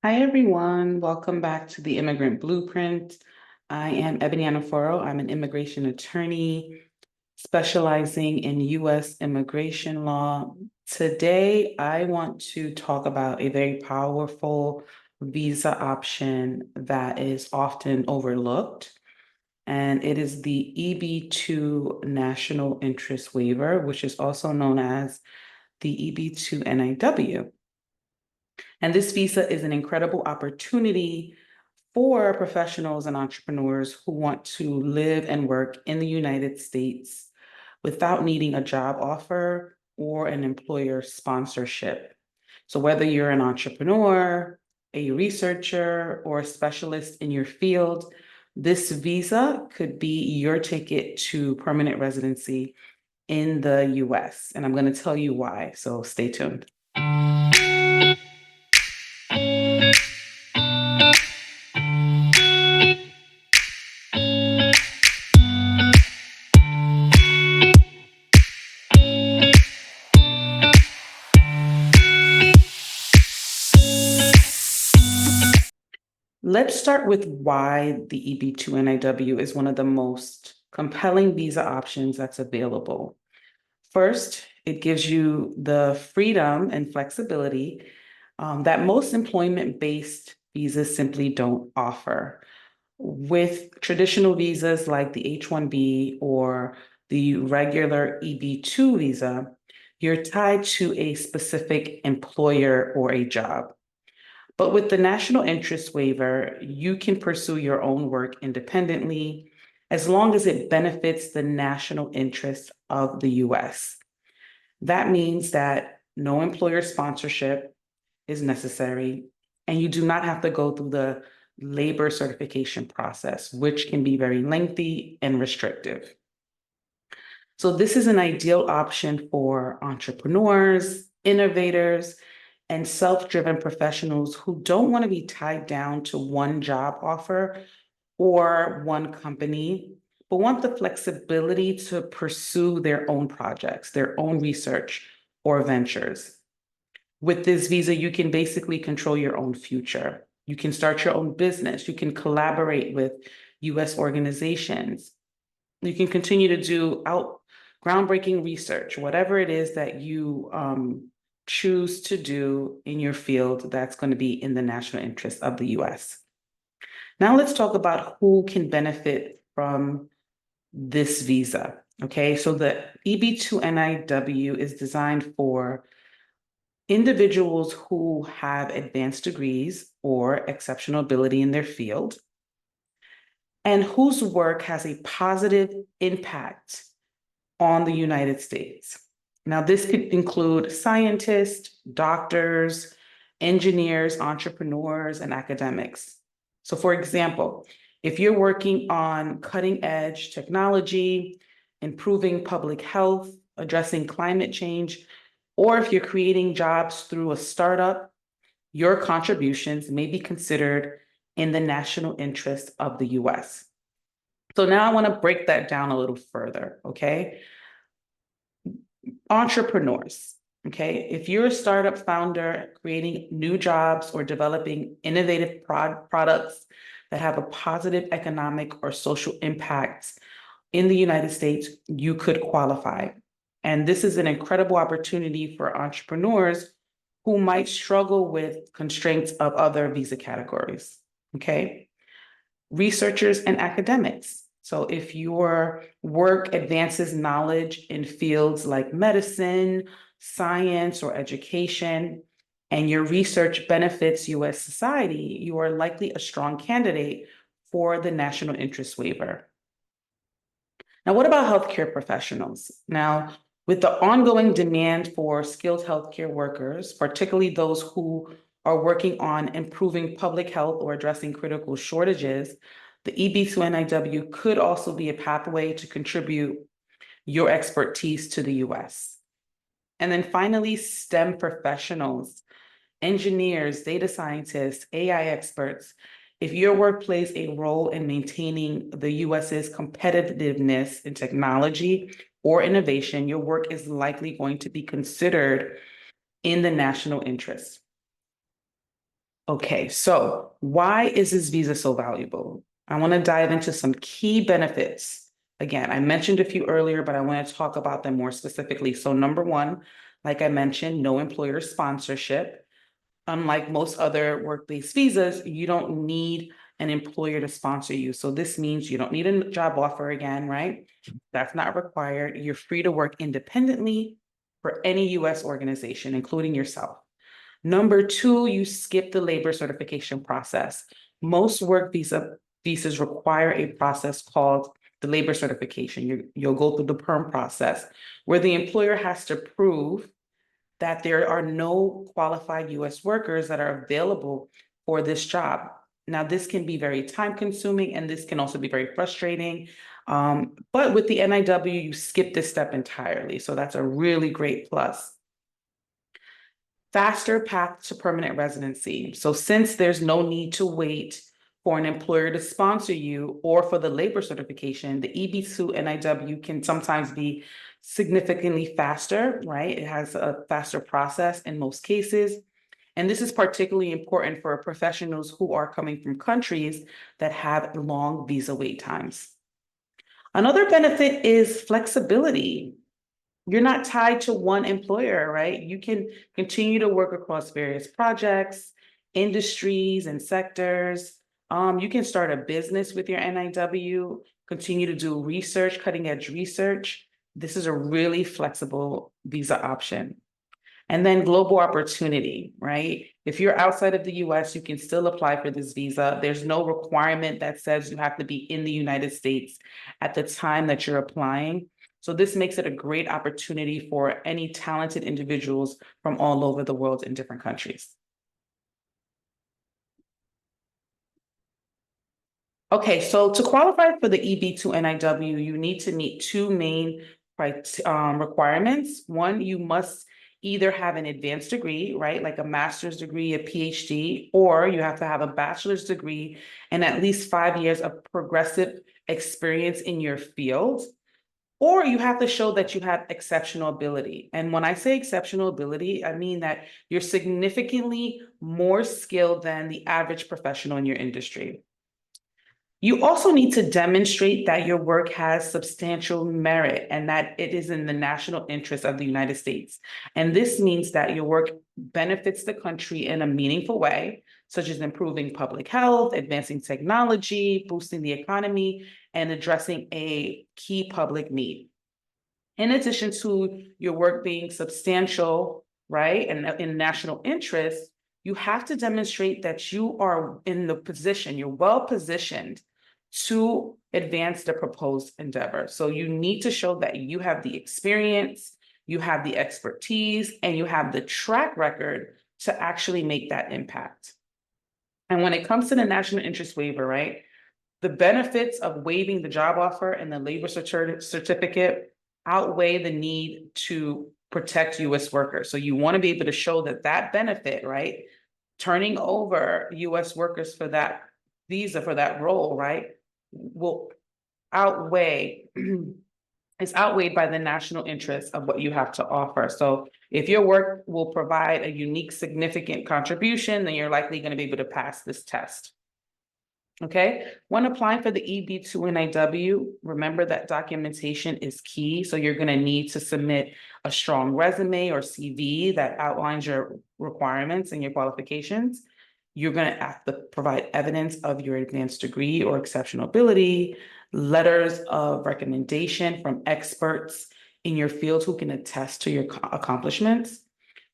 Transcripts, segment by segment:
Hi, everyone. Welcome back to the Immigrant Blueprint. I am Ebony Anaforo. I'm an immigration attorney specializing in U.S. immigration law. Today, I want to talk about a very powerful visa option that is often overlooked, and it is the EB-2 National Interest Waiver, which is also known as the EB-2 NIW. And this visa is an incredible opportunity for professionals and entrepreneurs who want to live and work in the United States without needing a job offer or an employer sponsorship. So whether you're an entrepreneur, a researcher, or a specialist in your field, this visa could be your ticket to permanent residency in the US. And I'm going to tell you why, so stay tuned. Let's start with why the EB-2 NIW is one of the most compelling visa options that's available. First, it gives you the freedom and flexibility that most employment-based visas simply don't offer. With traditional visas like the H-1B or the regular EB-2 visa, you're tied to a specific employer or a job. But with the national interest waiver, you can pursue your own work independently as long as it benefits the national interest of the US. That means that no employer sponsorship is necessary, and you do not have to go through the labor certification process, which can be very lengthy and restrictive. So this is an ideal option for entrepreneurs, innovators, and self-driven professionals who don't want to be tied down to one job offer or one company, but want the flexibility to pursue their own projects, their own research or ventures. With this visa, you can basically control your own future. You can start your own business. You can collaborate with US organizations. You can continue to do groundbreaking research, whatever it is that you choose to do in your field that's going to be in the national interest of the US. Now let's talk about who can benefit from this visa. Okay, so the EB-2 NIW is designed for individuals who have advanced degrees or exceptional ability in their field and whose work has a positive impact on the United States. Now, this could include scientists, doctors, engineers, entrepreneurs, and academics. So, for example, if you're working on cutting edge technology, improving public health, addressing climate change, or if you're creating jobs through a startup, your contributions may be considered in the national interest of the US. So now I want to break that down a little further, okay? Entrepreneurs, okay? If you're a startup founder creating new jobs or developing innovative products that have a positive economic or social impact in the United States, you could qualify. And this is an incredible opportunity for entrepreneurs who might struggle with constraints of other visa categories, okay? Researchers and academics. So if your work advances knowledge in fields like medicine, science, or education, and your research benefits US society, you are likely a strong candidate for the national interest waiver. Now, what about healthcare professionals? Now, with the ongoing demand for skilled healthcare workers, particularly those who are working on improving public health or addressing critical shortages, the EB-2 NIW could also be a pathway to contribute your expertise to the US. And then finally, STEM professionals, engineers, data scientists, AI experts. If your work plays a role in maintaining the US's competitiveness in technology or innovation, your work is likely going to be considered in the national interest. Okay, so why is this visa so valuable? I want to dive into some key benefits. Again, I mentioned a few earlier, but I want to talk about them more specifically. So number one, like I mentioned, no employer sponsorship. Unlike most other work-based visas, you don't need an employer to sponsor you. So this means you don't need a job offer again, right? That's not required. You're free to work independently for any US organization, including yourself. Number two, you skip the labor certification process. Most visas require a process called the labor certification. You'll go through the PERM process, where the employer has to prove that there are no qualified US workers that are available for this job. Now, this can be very time consuming and this can also be very frustrating. But with the NIW, you skip this step entirely. So that's a really great plus. Faster path to permanent residency. So since there's no need to wait for an employer to sponsor you or for the labor certification, the EB-2 NIW can sometimes be significantly faster, right? It has a faster process in most cases. And this is particularly important for professionals who are coming from countries that have long visa wait times. Another benefit is flexibility. You're not tied to one employer, right? You can continue to work across various projects, industries, and sectors. You can start a business with your NIW, continue to do research, cutting edge research. This is a really flexible visa option. And then global opportunity, right? If you're outside of the US, you can still apply for this visa. There's no requirement that says you have to be in the United States at the time that you're applying. So this makes it a great opportunity for any talented individuals from all over the world in different countries. Okay, so to qualify for the EB-2 NIW, you need to meet two main requirements. One, you must either have an advanced degree, right, like a master's degree, a PhD, or you have to have a bachelor's degree and at least 5 years of progressive experience in your field. Or you have to show that you have exceptional ability. And when I say exceptional ability, I mean that you're significantly more skilled than the average professional in your industry. You also need to demonstrate that your work has substantial merit and that it is in the national interest of the United States. And this means that your work benefits the country in a meaningful way, such as improving public health, advancing technology, boosting the economy, and addressing a key public need. In addition to your work being substantial, right, and in national interest, you have to demonstrate that you are in the position, you're well positioned to advance the proposed endeavor. So you need to show that you have the experience, you have the expertise, and you have the track record to actually make that impact. And when it comes to the national interest waiver, right, the benefits of waiving the job offer and the labor certificate outweigh the need to protect US workers. So you want to be able to show that that benefit, right, turning over US workers for that visa, for that role, right, will outweigh, is outweighed by the national interest of what you have to offer. So if your work will provide a unique, significant contribution, then you're likely going to be able to pass this test. Okay, when applying for the EB-2 NIW, remember that documentation is key. So you're going to need to submit a strong resume or CV that outlines your requirements and your qualifications. You're going to have to provide evidence of your advanced degree or exceptional ability, letters of recommendation from experts in your field who can attest to your accomplishments,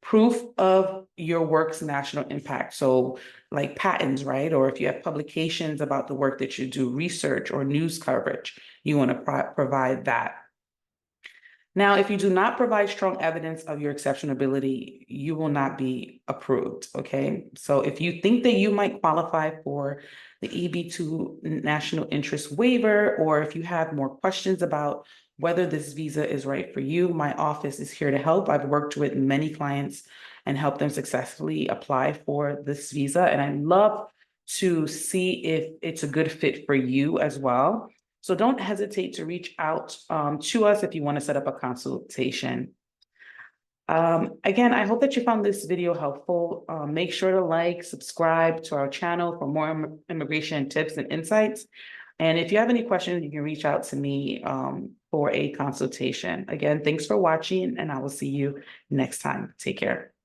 proof of your work's national impact. So like patents, right? Or if you have publications about the work that you do, research or news coverage, you want to provide that. Now, if you do not provide strong evidence of your exceptional ability, you will not be approved, okay? So if you think that you might qualify for the EB-2 national interest waiver, or if you have more questions about whether this visa is right for you, my office is here to help. I've worked with many clients and helped them successfully apply for this visa, and I'd love to see if it's a good fit for you as well. So don't hesitate to reach out to us if you want to set up a consultation. Again, I hope that you found this video helpful. Make sure to like, subscribe to our channel for more immigration tips and insights. And if you have any questions, you can reach out to me for a consultation. Again, thanks for watching, and I will see you next time. Take care.